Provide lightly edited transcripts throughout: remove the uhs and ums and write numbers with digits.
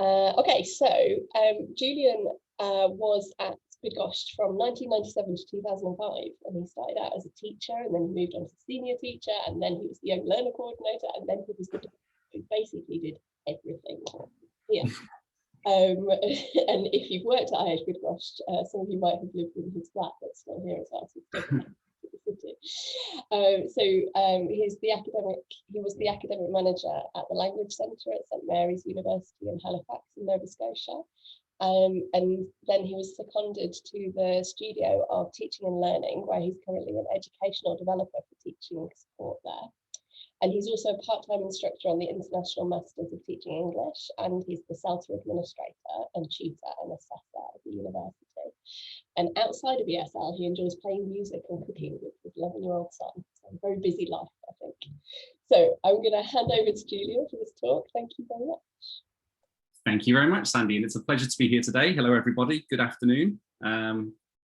Okay, so Julian was at Bydgoszcz from 1997 to 2005, and he started out as a teacher, and then he moved on to senior teacher, and then he was the young learner coordinator, and then he was the who basically did everything here. And if you've worked at IH Bydgoszcz, some of you might have lived in his flat that's still here as well. He was the academic manager at the Language Centre at St Mary's University in Halifax in Nova Scotia. And then he was seconded to the studio of Teaching and Learning, where he's currently an educational developer for teaching support there. And he's also a part-time instructor on the International Masters of Teaching English, and he's the CELTA Administrator and tutor and assessor at the university. And outside of ESL, he enjoys playing music and cooking with his 11-year-old son. So a very busy life, I think. So I'm going to hand over to Julian for this talk. Thank you very much. Thank you very much, Sandy, and it's a pleasure to be here today. Hello, everybody. Good afternoon.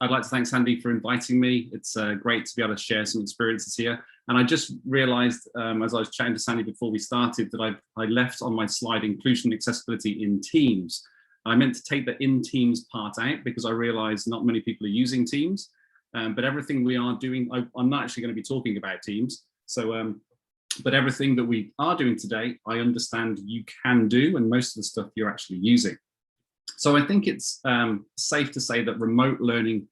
I'd like to thank Sandy for inviting me. It's great to be able to share some experiences here. And I just realised as I was chatting to Sandy before we started that I left on my slide inclusion and accessibility in Teams. I meant to take the in Teams part out because I realised not many people are using Teams, but everything we are doing, I'm not actually going to be talking about Teams. So, but everything that we are doing today, I understand you can do, and most of the stuff you're actually using. So I think it's safe to say that remote learning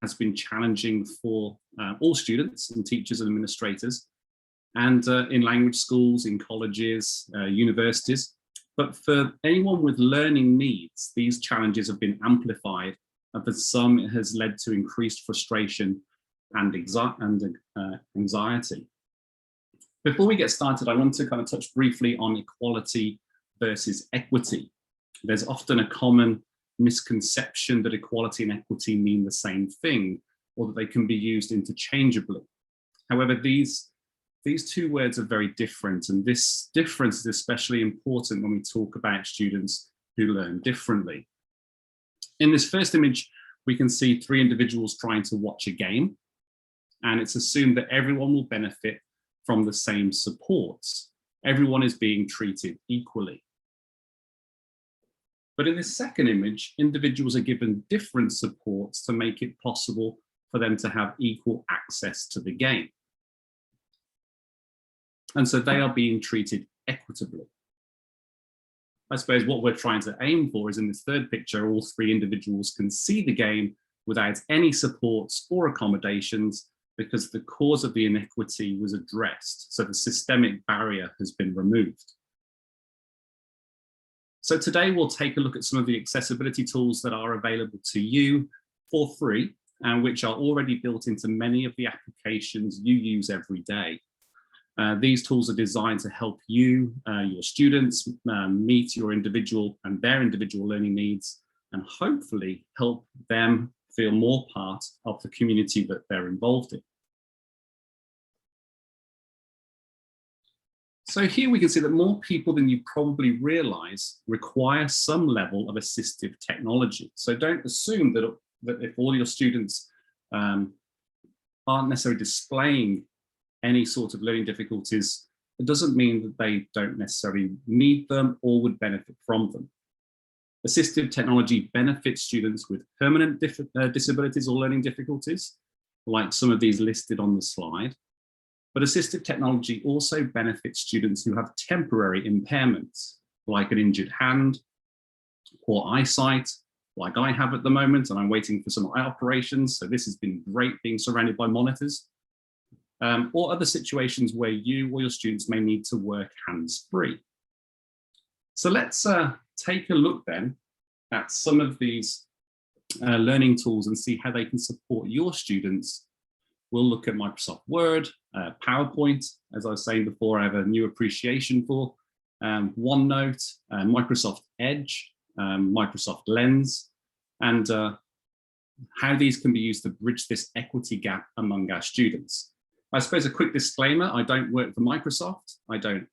has been challenging for all students and teachers and administrators, and in language schools, in colleges, universities. But for anyone with learning needs, these challenges have been amplified, and for some it has led to increased frustration and anxiety. Before we get started, I want to kind of touch briefly on equality versus equity. There's often a common misconception that equality and equity mean the same thing, or that they can be used interchangeably. However, these two words are very different, and this difference is especially important when we talk about students who learn differently. In this first image, we can see three individuals trying to watch a game, and it's assumed that everyone will benefit from the same supports. Everyone is being treated equally. But in this second image, individuals are given different supports to make it possible for them to have equal access to the game. And so they are being treated equitably. I suppose what we're trying to aim for is in this third picture, all three individuals can see the game without any supports or accommodations, because the cause of the inequity was addressed. So the systemic barrier has been removed. So today we'll take a look at some of the accessibility tools that are available to you for free, and which are already built into many of the applications you use every day. These tools are designed to help you, your students, meet your individual and their individual learning needs, and hopefully help them feel more part of the community that they're involved in. So here we can see that more people than you probably realize require some level of assistive technology. So don't assume that if all your students aren't necessarily displaying any sort of learning difficulties, it doesn't mean that they don't necessarily need them or would benefit from them. Assistive technology benefits students with permanent disabilities or learning difficulties, like some of these listed on the slide. But assistive technology also benefits students who have temporary impairments, like an injured hand, poor eyesight, like I have at the moment, and I'm waiting for some eye operations. So this has been great being surrounded by monitors, or other situations where you or your students may need to work hands-free. So let's take a look then at some of these learning tools and see how they can support your students. We'll look at Microsoft Word, PowerPoint, as I was saying before, I have a new appreciation for, OneNote, Microsoft Edge, Microsoft Lens, and how these can be used to bridge this equity gap among our students. I suppose a quick disclaimer, I don't work for Microsoft. I don't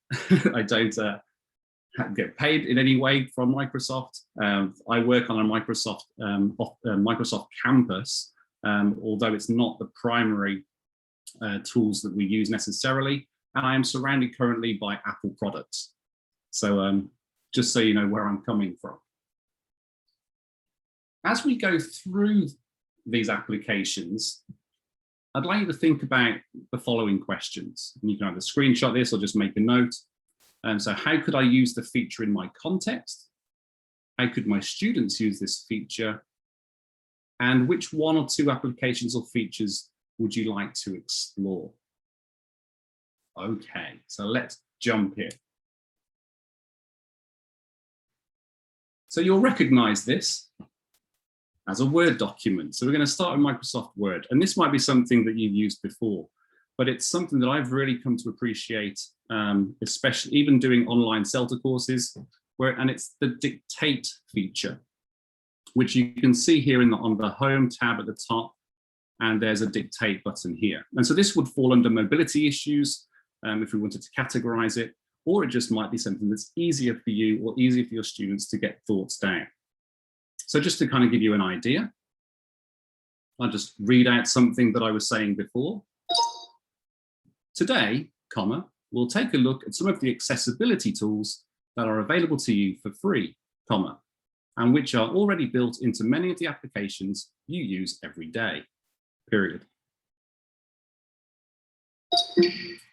get paid in any way from Microsoft. I work on a Microsoft campus, although it's not the primary tools that we use necessarily. And I am surrounded currently by Apple products. So just so you know where I'm coming from. As we go through these applications, I'd like you to think about the following questions. And you can either screenshot this or just make a note. So how could I use the feature in my context? How could my students use this feature? And which one or two applications or features would you like to explore? Okay, so let's jump in. So you'll recognize this as a Word document. So we're going to start with Microsoft Word. And this might be something that you've used before, but it's something that I've really come to appreciate, especially even doing online CELTA courses, and it's the dictate feature, which you can see here on the Home tab at the top, and there's a dictate button here. And so this would fall under mobility issues, if we wanted to categorize it, or it just might be something that's easier for you or easier for your students to get thoughts down. So just to kind of give you an idea, I'll just read out something that I was saying before. Today, we'll take a look at some of the accessibility tools that are available to you for free, and which are already built into many of the applications you use every day, period.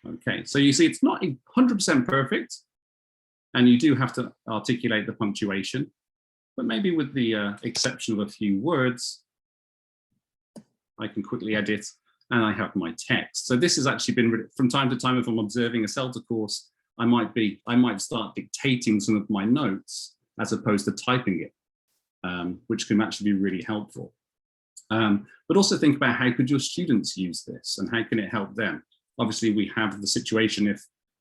Okay, so you see it's not 100% perfect, and you do have to articulate the punctuation, but maybe with the exception of a few words, I can quickly edit and I have my text. So this has actually been, from time to time, if I'm observing a CELTA course, I might start dictating some of my notes as opposed to typing it, which can actually be really helpful. But also think about how could your students use this and how can it help them? Obviously, we have the situation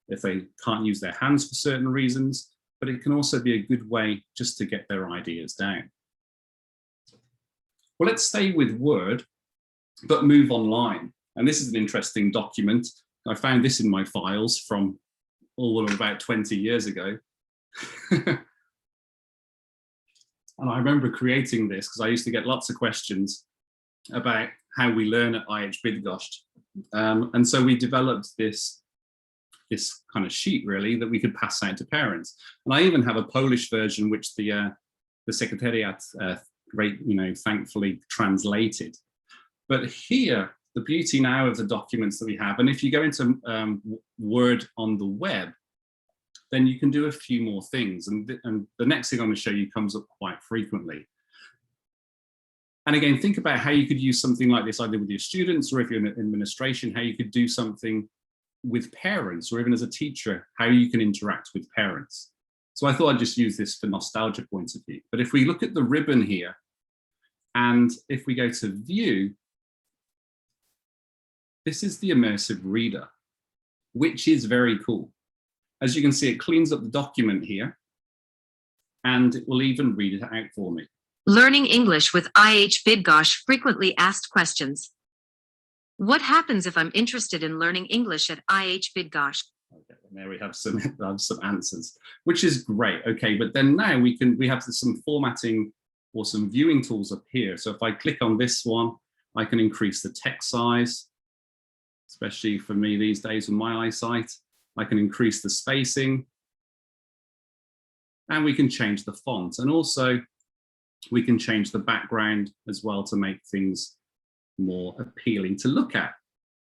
if they can't use their hands for certain reasons, but it can also be a good way just to get their ideas down. Well, let's stay with Word, but move online. And this is an interesting document. I found this in my files from all of about 20 years ago. And I remember creating this because I used to get lots of questions about how we learn at IH Bydgoszcz. And so we developed this kind of sheet, really, that we could pass out to parents. And I even have a Polish version, which the Secretariat thankfully translated. But here, the beauty now of the documents that we have, and if you go into Word on the web, then you can do a few more things. And the next thing I'm going to show you comes up quite frequently. And again, think about how you could use something like this either with your students, or if you're in administration, how you could do something with parents, or even as a teacher, how you can interact with parents. So I thought I'd just use this for nostalgia point of view. But if we look at the ribbon here, and if we go to view, this is the Immersive Reader, which is very cool. As you can see, it cleans up the document here, and it will even read it out for me. Learning English with IH Bydgoszcz frequently asked questions. What happens if I'm interested in learning English at IH Bydgoszcz? Okay, and there we have some answers, which is great. Okay, but then now we have some formatting or some viewing tools up here. So if I click on this one, I can increase the text size, especially for me these days with my eyesight. I can increase the spacing, and we can change the font, and also we can change the background as well to make things more appealing to look at,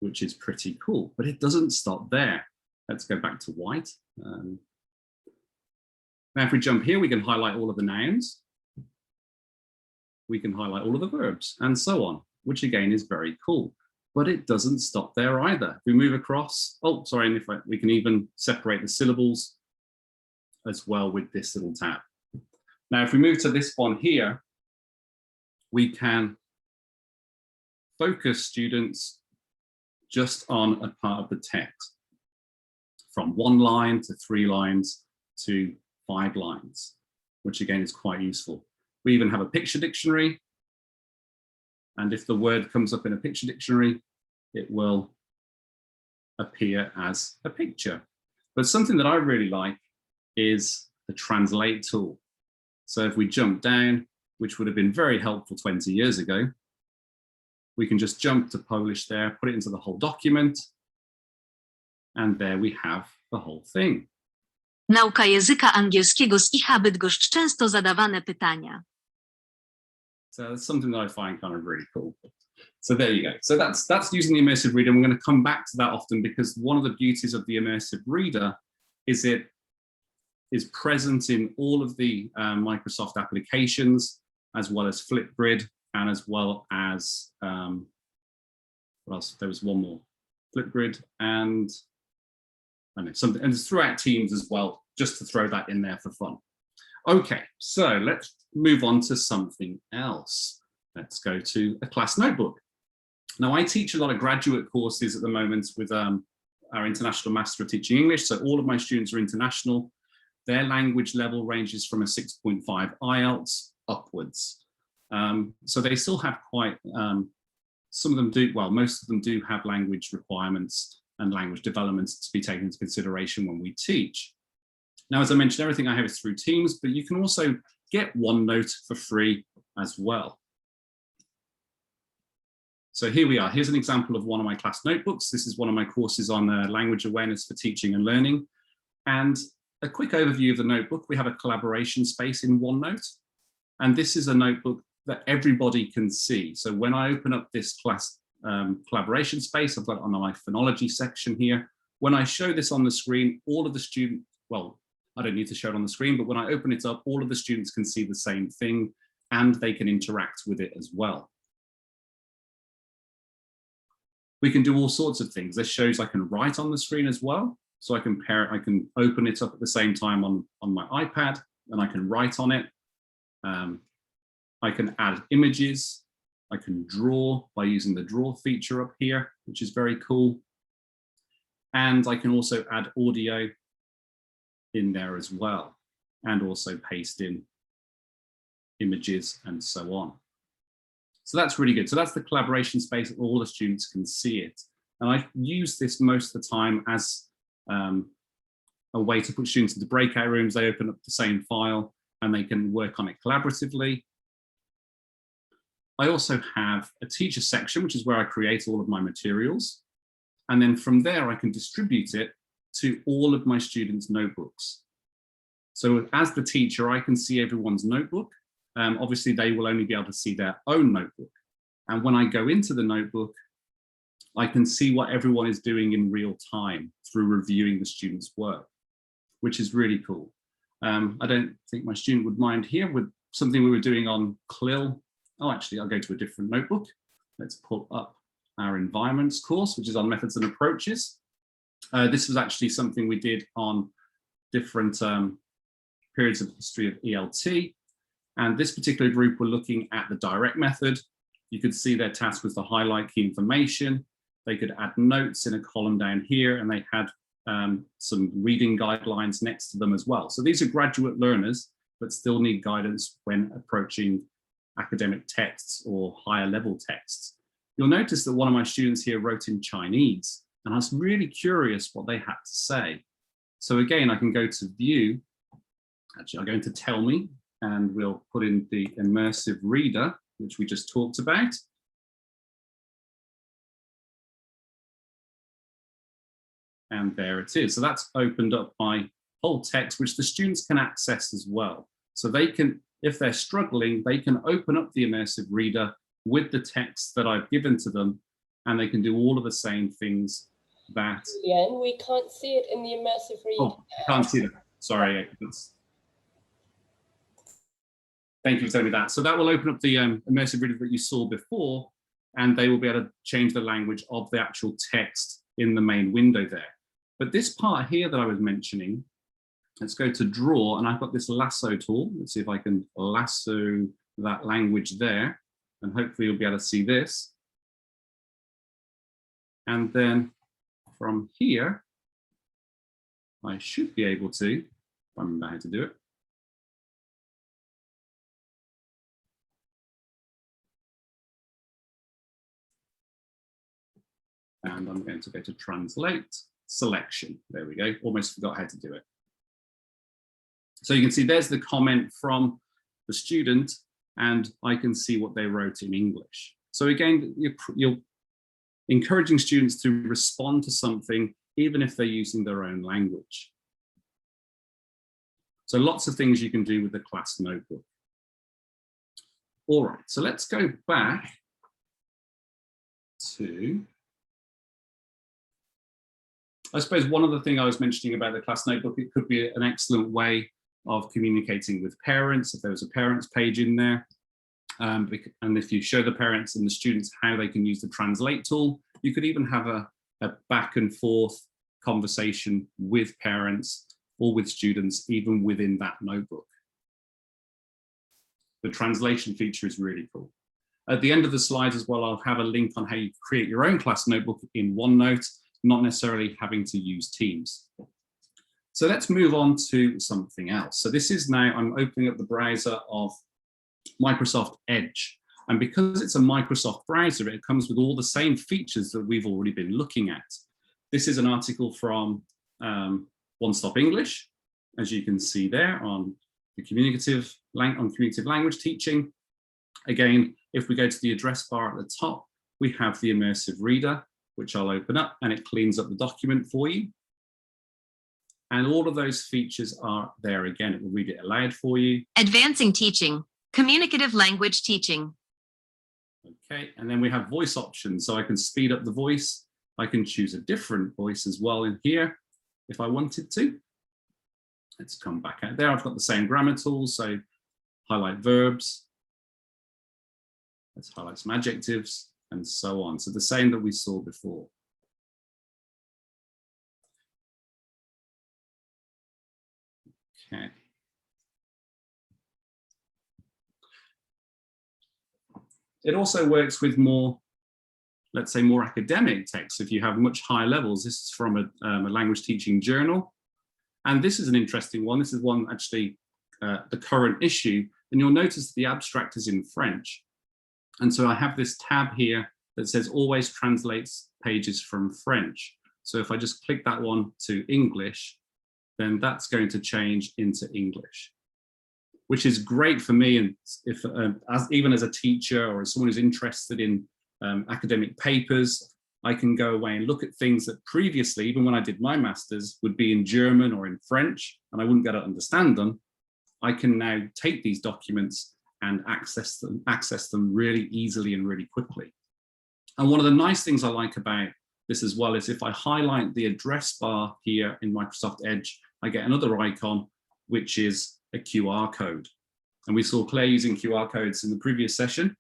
which is pretty cool. But it doesn't stop there. Let's go back to white. Now if we jump here, we can highlight all of the nouns. We can highlight all of the verbs and so on, which again is very cool. But it doesn't stop there either. If we move across, and we can even separate the syllables as well with this little tab. Now, if we move to this one here, we can focus students just on a part of the text, from 1 line to 3 lines to 5 lines, which again is quite useful. We even have a picture dictionary. And if the word comes up in a picture dictionary, it will appear as a picture. But something that I really like is the translate tool. So if we jump down, which would have been very helpful 20 years ago, we can just jump to Polish there, put it into the whole document, and there we have the whole thing. Nauka języka angielskiego z IH Bydgoszcz. Często zadawane pytania. So that's something that I find kind of really cool. So there you go. So that's using the Immersive Reader. And we're going to come back to that often because one of the beauties of the Immersive Reader is it is present in all of the Microsoft applications, as well as Flipgrid, and as well as, what else? There was one more, Flipgrid, and I know something, and it's throughout Teams as well, just to throw that in there for fun. Okay, so let's move on to something else. Let's go to a class notebook. Now, I teach a lot of graduate courses at the moment with our International Master of Teaching English. So all of my students are international. Their language level ranges from a 6.5 IELTS upwards. So they still have quite, some of them do, well, most of them do have language requirements and language developments to be taken into consideration when we teach. Now, as I mentioned, everything I have is through Teams, but you can also get Onenote for free as well. So here we are. Here's an example of one of my class notebooks. This is one of my courses on language awareness for teaching and learning. And a quick overview of the notebook. We have a collaboration space in OneNote. And this is a notebook that everybody can see. So when I open up this class collaboration space, I've got it on my phonology section here. When I show this on the screen, all of the students, well, I don't need to show it on the screen, but when I open it up, all of the students can see the same thing and they can interact with it as well. We can do all sorts of things. This shows I can write on the screen as well. So I can pair it, I can open it up at the same time on my iPad and I can write on it. I can add images. I can draw by using the draw feature up here, which is very cool. And I can also add audio in there as well, and also paste in images and so on. So that's really good. So that's the collaboration space that all the students can see it. And I use this most of the time as a way to put students into breakout rooms. They open up the same file and they can work on it collaboratively. I also have a teacher section, which is where I create all of my materials. And then from there, I can distribute it to all of my students' notebooks. So as the teacher, I can see everyone's notebook. Obviously, they will only be able to see their own notebook. And when I go into the notebook, I can see what everyone is doing in real time through reviewing the student's work, which is really cool. I don't think my student would mind here with something we were doing on CLIL. Oh, actually, I'll go to a different notebook. Let's pull up our environments course, which is on methods and approaches. This was actually something we did on different periods of history of ELT. And this particular group were looking at the direct method. You could see their task was to highlight key information. They could add notes in a column down here, and they had some reading guidelines next to them as well. So these are graduate learners, but still need guidance when approaching academic texts or higher level texts. You'll notice that one of my students here wrote in Chinese, and I was really curious what they had to say. So again, I can go to view. Actually, I'll go into tell me, and we'll put in the Immersive Reader, which we just talked about. And there it is. So that's opened up my whole text, which the students can access as well. So they can, if they're struggling, they can open up the Immersive Reader with the text that I've given to them, and they can do all of the same things that... Julian, we can't see it in the Immersive Reader. Oh, I can't see that. Sorry. Thank you for telling me that. So that will open up the Immersive Reader that you saw before, and they will be able to change the language of the actual text in the main window there. But this part here that I was mentioning, let's go to draw, and I've got this lasso tool. Let's see if I can lasso that language there, and hopefully you'll be able to see this. And then from here, I should be able to, if I remember how to do it. And I'm going to go to translate selection. There we go. Almost forgot how to do it. So you can see there's the comment from the student, and I can see what they wrote in English. So again, you're encouraging students to respond to something, even if they're using their own language. So lots of things you can do with the class notebook. All right, so let's go back to, I suppose one other thing I was mentioning about the class notebook, it could be an excellent way of communicating with parents if there was a parents page in there. And if you show the parents and the students how they can use the translate tool, you could even have a back and forth conversation with parents or with students, even within that notebook. The translation feature is really cool. At the end of the slides as well, I'll have a link on how you create your own class notebook in OneNote, not necessarily having to use Teams. So let's move on to something else. So this is now, I'm opening up the browser of Microsoft Edge. And because it's a Microsoft browser, it comes with all the same features that we've already been looking at. This is an article from One Stop English, as you can see there on the communicative language teaching. Again, if we go to the address bar at the top, we have the Immersive Reader, which I'll open up and it cleans up the document for you. And all of those features are there again. It will read it aloud for you. Advancing teaching, communicative language teaching. Okay, and then we have voice options. So I can speed up the voice. I can choose a different voice as well in here if I wanted to. Let's come back out there. I've got the same grammar tools. So highlight verbs. Let's highlight some adjectives and so on. So the same that we saw before. Okay. It also works with more, let's say, more academic texts. If you have much higher levels, this is from a language teaching journal. And this is an interesting one. This is one actually, the current issue. And you'll notice the abstract is in French. And so I have this tab here that says always translates pages from French. So if I just click that one to English, then that's going to change into English, which is great for me. And if even as a teacher or as someone who's interested in academic papers, I can go away and look at things that previously, even when I did my master's, would be in German or in French, and I wouldn't get to understand them. I can now take these documents and access them really easily and really quickly. And one of the nice things I like about this as well is if I highlight the address bar here in Microsoft Edge, I get another icon, which is a QR code. And we saw Claire using QR codes in the previous session,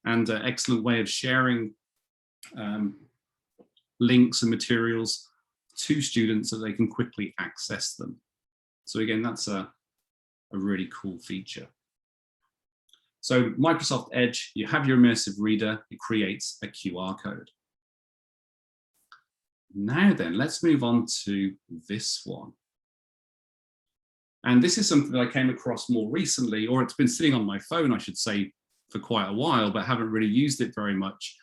and an excellent way of sharing links and materials to students so they can quickly access them. So again, that's a really cool feature. So Microsoft Edge, you have your Immersive Reader, it creates a QR code. Now then, let's move on to this one. And this is something that I came across more recently, or it's been sitting on my phone, I should say, for quite a while, but haven't really used it very much.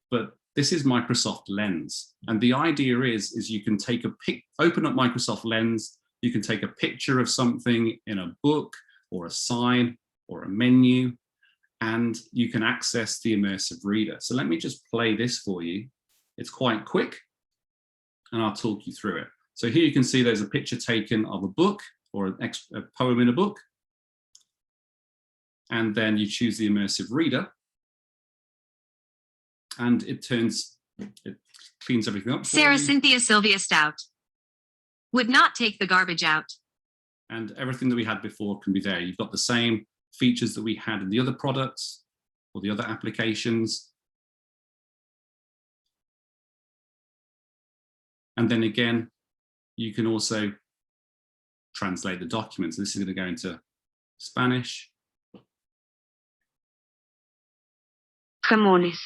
But this is Microsoft Lens. And the idea is you can take open up Microsoft Lens, you can take a picture of something in a book or a sign or a menu, and you can access the Immersive Reader. So let me just play this for you. It's quite quick, and I'll talk you through it. So here you can see there's a picture taken of a book or a poem in a book. And then you choose the Immersive Reader. And it cleans everything up. Sarah Cynthia Sylvia Stout. Would not take the garbage out. And everything that we had before can be there. You've got the same features that we had in the other products or the other applications. And then again, you can also translate the documents. This is going to go into Spanish. Jamones.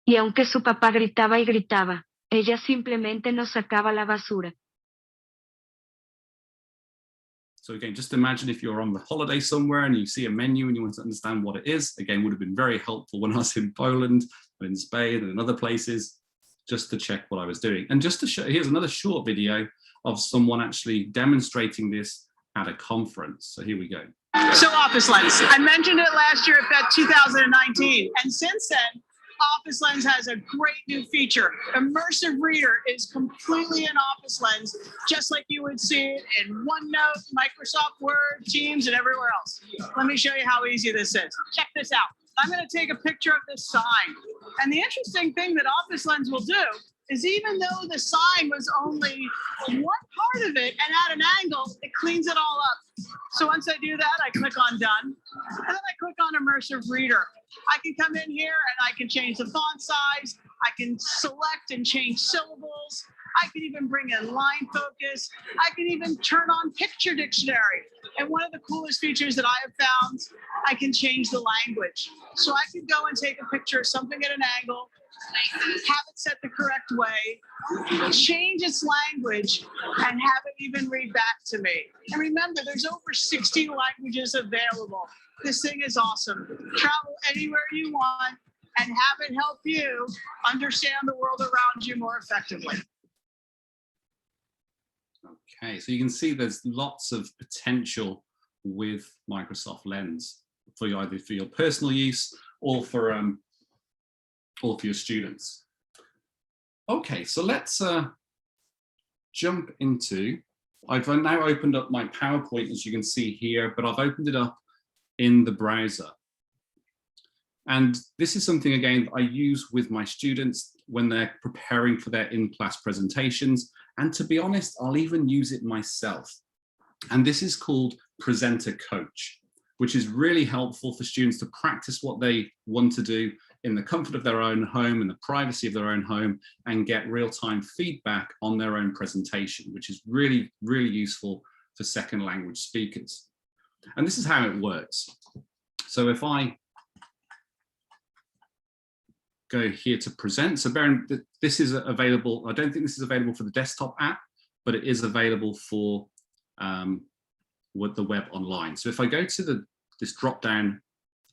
Y aunque su papá gritaba y gritaba, ella simplemente no sacaba la basura. So again, just imagine if you're on the holiday somewhere and you see a menu and you want to understand what it is. Again, would have been very helpful when I was in Poland and in Spain and in other places, just to check what I was doing. And just to show, here's another short video of someone actually demonstrating this at a conference. So here we go. So Office Lens, I mentioned it last year at that 2019, and since then, Office Lens has a great new feature. Immersive Reader is completely an Office Lens, just like you would see it in OneNote, Microsoft Word, Teams, and everywhere else. Let me show you how easy this is. Check this out. I'm going to take a picture of this sign. And the interesting thing that Office Lens will do is even though the sign was only one part of it and at an angle, it cleans it all up. So once I do that, I click on Done, and then I click on Immersive Reader. I can come in here and I can change the font size. I can select and change syllables. I can even bring in line focus. I can even turn on picture dictionary. And one of the coolest features that I have found, I can change the language. So I can go and take a picture of something at an angle, have it set the correct way, change its language, and have it even read back to me. And remember, there's over 60 languages available. This thing is awesome. Travel anywhere you want and have it help you understand the world around you more effectively. Okay, so you can see there's lots of potential with Microsoft Lens for either for your personal use or for your students. Okay, so let's jump into, I've now opened up my PowerPoint, as you can see here, but I've opened it up in the browser. And this is something, again, I use with my students when they're preparing for their in-class presentations. And to be honest, I'll even use it myself. And this is called Presenter Coach, which is really helpful for students to practice what they want to do in the comfort of their own home, in the privacy of their own home, and get real-time feedback on their own presentation, which is really, really useful for second language speakers. And this is how it works. So if I go here to present, so bearing that this is available, I don't think this is available for the desktop app, but it is available for with the web online. So if I go to this drop down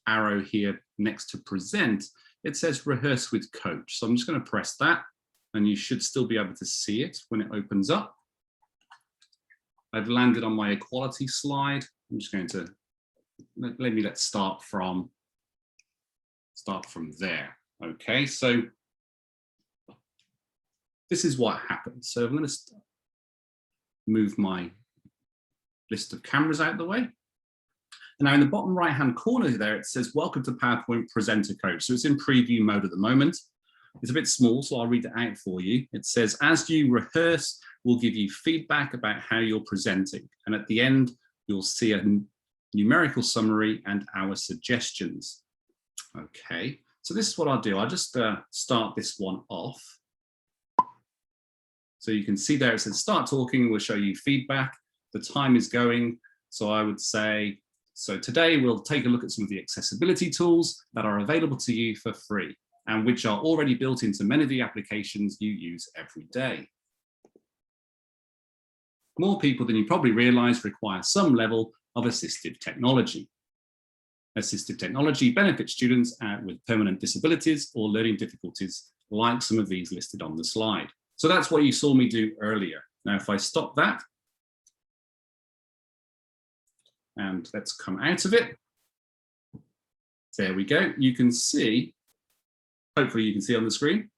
arrow here next to present, it says rehearse with coach. So I'm just going to press that and you should still be able to see it when it opens up. I've landed on my equality slide. I'm just going to let's start from there. Okay, so this is what happens. So I'm going to move my list of cameras out of the way. And now in the bottom right hand corner there, it says welcome to PowerPoint Presenter Coach. So it's in preview mode at the moment. It's a bit small, so I'll read it out for you. It says, as you rehearse, we'll give you feedback about how you're presenting. And at the end, you'll see a numerical summary and our suggestions. Okay, so this is what I'll do. I'll just start this one off. So you can see there, it says start talking, we'll show you feedback. The time is going. So I would say, so today we'll take a look at some of the accessibility tools that are available to you for free and which are already built into many of the applications you use every day. More people than you probably realize require some level of assistive technology. Assistive technology benefits students with permanent disabilities or learning difficulties, like some of these listed on the slide. So that's what you saw me do earlier. Now, if I stop that, and let's come out of it. There we go. You can see, hopefully you can see on the screen,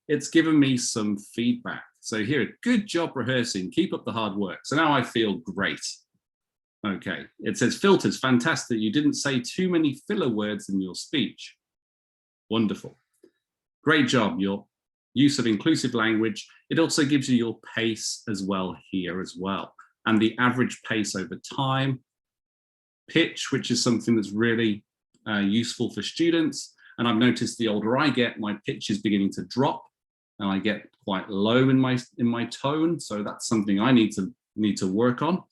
it's given me some feedback. So here, good job rehearsing, keep up the hard work. So now I feel great. Okay, it says filters, fantastic. You didn't say too many filler words in your speech. Wonderful. Great job, your use of inclusive language. It also gives you your pace as well here as well. And the average pace over time. Pitch, which is something that's really useful for students. And I've noticed the older I get, my pitch is beginning to drop and I get quite low in my tone. So that's something I need to work on.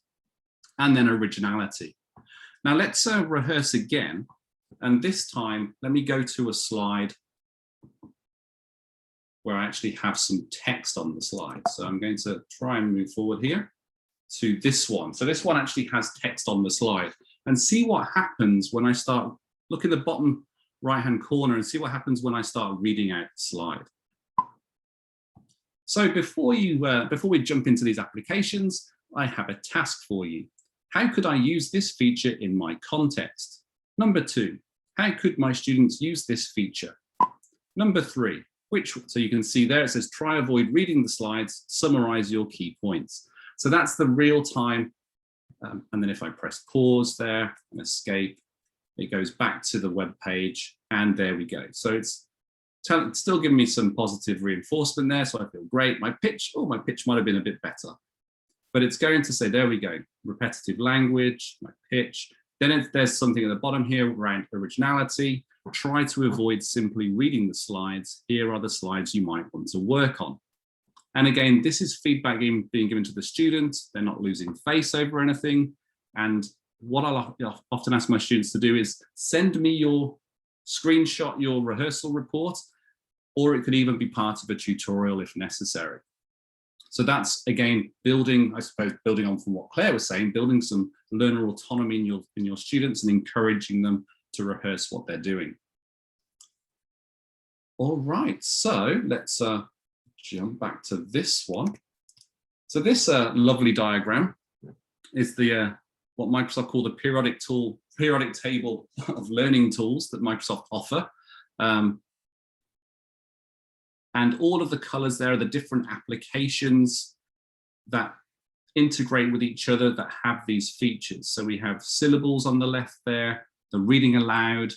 And then originality. Now let's rehearse again. And this time, let me go to a slide where I actually have some text on the slide. So I'm going to try and move forward here to this one. So this one actually has text on the slide. And see what happens when I start, look in the bottom right-hand corner and see what happens when I start reading out the slide. So before we jump into these applications, I have a task for you. How could I use this feature in my context? Number 2, how could my students use this feature? Number 3, so you can see there it says try avoid reading the slides, summarize your key points. So that's the real time. And then if I press pause there and escape, it goes back to the web page, and there we go. So it's still giving me some positive reinforcement there, so I feel great. My pitch might have been a bit better, but it's going to say, there we go, repetitive language, my pitch. Then there's something at the bottom here around originality. Try to avoid simply reading the slides. Here are the slides you might want to work on. And again, this is feedback being given to the students. They're not losing face over anything. And what I'll often ask my students to do is send me your screenshot, your rehearsal report, or it could even be part of a tutorial if necessary. So that's, again, building, I suppose, building on from what Claire was saying, building some learner autonomy in your students and encouraging them to rehearse what they're doing. All right, so let's jump back to this one. So this lovely diagram is the what Microsoft call the periodic table of learning tools that Microsoft offer. And all of the colors there are the different applications that integrate with each other that have these features. So we have syllables on the left there, the reading aloud,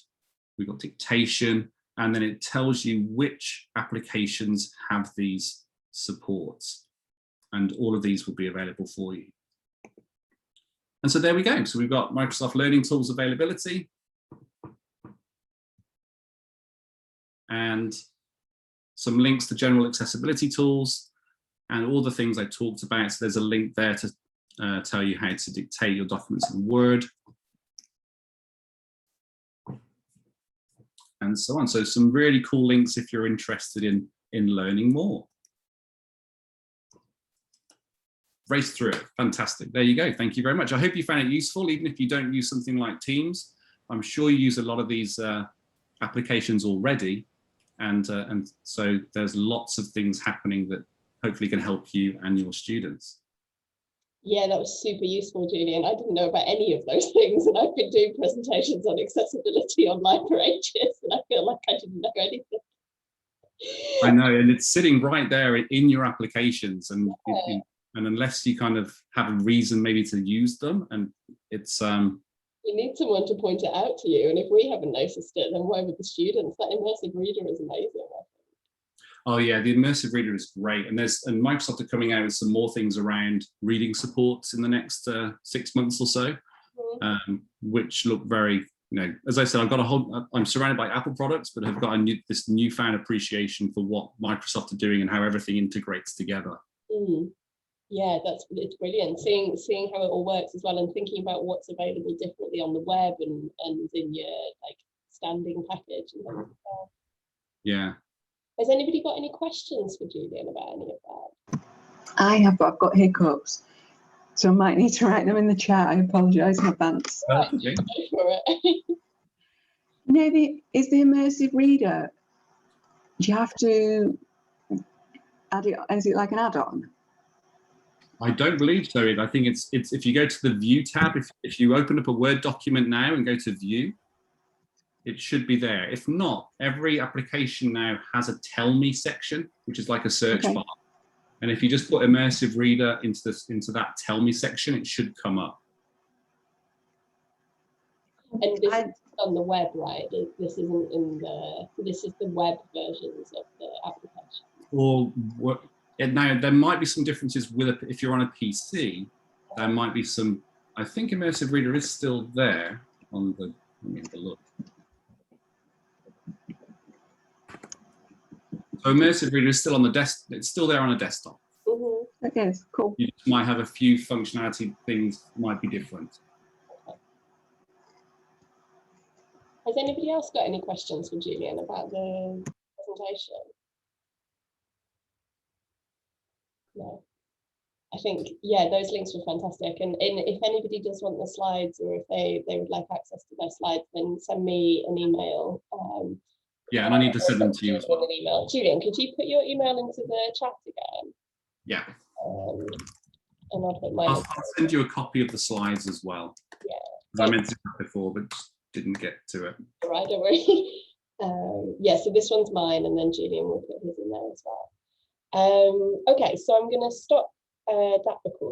we've got dictation, and then it tells you which applications have these supports. And all of these will be available for you. And so there we go. So we've got Microsoft Learning Tools availability. And some links to general accessibility tools and all the things I talked about. So there's a link there to tell you how to dictate your documents in Word. And so on. So some really cool links if you're interested in learning more. Race through it. Fantastic. There you go. Thank you very much. I hope you found it useful, even if you don't use something like Teams. I'm sure you use a lot of these applications already. And so there's lots of things happening that hopefully can help you and your students. Yeah, that was super useful, Julian. I didn't know about any of those things, and I've been doing presentations on accessibility online for ages, and I feel like I didn't know anything. I know, and it's sitting right there in your applications, and Yeah. and unless you kind of have a reason maybe to use them, and it's you need someone to point it out to you, and if we haven't noticed it, then why would the students? That immersive reader is amazing. Oh yeah, the immersive reader is great, and Microsoft are coming out with some more things around reading supports in the next 6 months or so, which look very, as I said, I'm surrounded by Apple products, but have got this newfound appreciation for what Microsoft are doing and how everything integrates together. Yeah, it's brilliant. Seeing how it all works as well, and thinking about what's available differently on the web and in your standing package and things. Yeah. Has anybody got any questions for Julian about any of that? I have, but I've got hiccups, so I might need to write them in the chat. I apologise in advance. Okay. Is the immersive reader, do you have to add it? Is it like an add-on? I don't believe so. I think it's if you go to the View tab, if you open up a Word document now and go to View, it should be there. If not, every application now has a Tell Me section, which is like a search bar. And if you just put Immersive Reader into that Tell Me section, it should come up. And this is on the web, right? This isn't this is the web versions of the application. Or now there might be some differences if you're on a PC. There might be some. I think Immersive Reader is still there on the. Let me have a look. So Immersive Reader is still on the desk. It's still there on a desktop. Okay, cool. You just might have a few functionality things might be different. Has anybody else got any questions for Julian about the presentation? No. I think, yeah, those links were fantastic. And if anybody does want the slides, or if they would like access to their slides, then send me an email. Yeah, and I need to send them to you as well. An email. Julian, could you put your email into the chat again? Yeah. And I'll put mine. I'll send you a copy of the slides as well. Yeah. I meant to do that before, but just didn't get to it. All right, don't worry. Yeah, so this one's mine, and then Julian will put his in there as well. Okay, so I'm going to stop that recording.